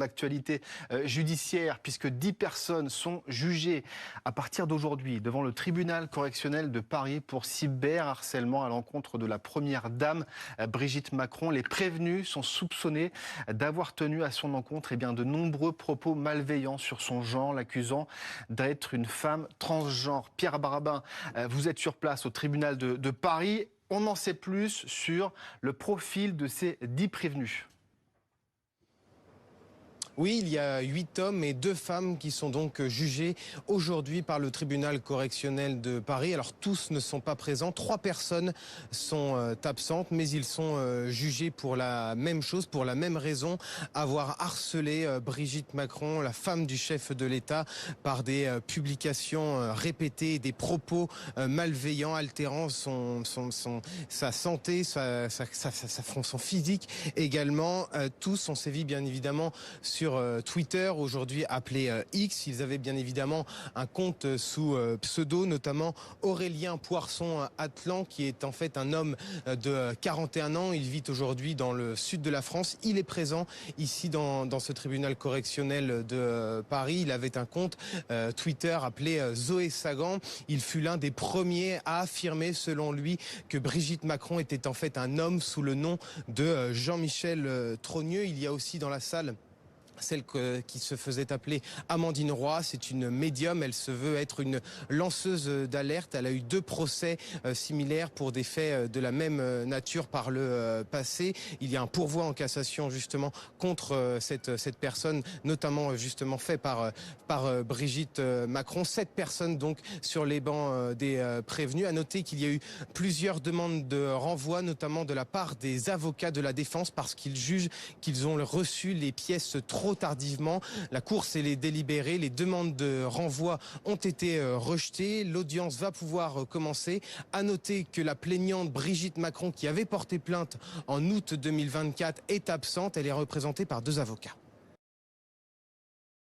L'actualité judiciaire, puisque 10 personnes sont jugées à partir d'aujourd'hui devant le tribunal correctionnel de Paris pour cyberharcèlement à l'encontre de la première dame Brigitte Macron. Les prévenus sont soupçonnés d'avoir tenu à son encontre de nombreux propos malveillants sur son genre, l'accusant d'être une femme transgenre. Pierre Barabin, vous êtes sur place au tribunal de Paris. On en sait plus sur le profil de ces 10 prévenus. Oui, il y a 8 hommes et 2 femmes qui sont donc jugés aujourd'hui par le tribunal correctionnel de Paris. Alors tous ne sont pas présents, 3 personnes sont absentes, mais ils sont jugés pour la même chose, pour la même raison, avoir harcelé Brigitte Macron, la femme du chef de l'État, par des publications répétées, des propos malveillants, altérant sa santé, son physique également. Tous ont sévi bien évidemment sur Twitter, aujourd'hui appelé X. Ils avaient bien évidemment un compte sous pseudo, notamment Aurélien Poisson-Atlan, qui est en fait un homme de 41 ans. Il vit aujourd'hui dans le sud de la France. Il est présent ici dans ce tribunal correctionnel de Paris. Il avait un compte Twitter appelé Zoé Sagan. Il fut l'un des premiers à affirmer, selon lui, que Brigitte Macron était en fait un homme sous le nom de Jean-Michel Trogneux. Il y a aussi dans la salle celle qui se faisait appeler Amandine Roy. C'est une médium, elle se veut être une lanceuse d'alerte. Elle a eu 2 procès similaires pour des faits de la même nature par le passé. Il y a un pourvoi en cassation justement contre cette personne, notamment justement fait par Brigitte Macron. 7 personnes donc sur les bancs des prévenus. À noter qu'il y a eu plusieurs demandes de renvoi, notamment de la part des avocats de la défense, parce qu'ils jugent qu'ils ont reçu les pièces trop tardivement. La Cour s'est les délibérés. Les demandes de renvoi ont été rejetées. L'audience va pouvoir commencer. À noter que la plaignante Brigitte Macron, qui avait porté plainte en août 2024, est absente. Elle est représentée par 2 avocats.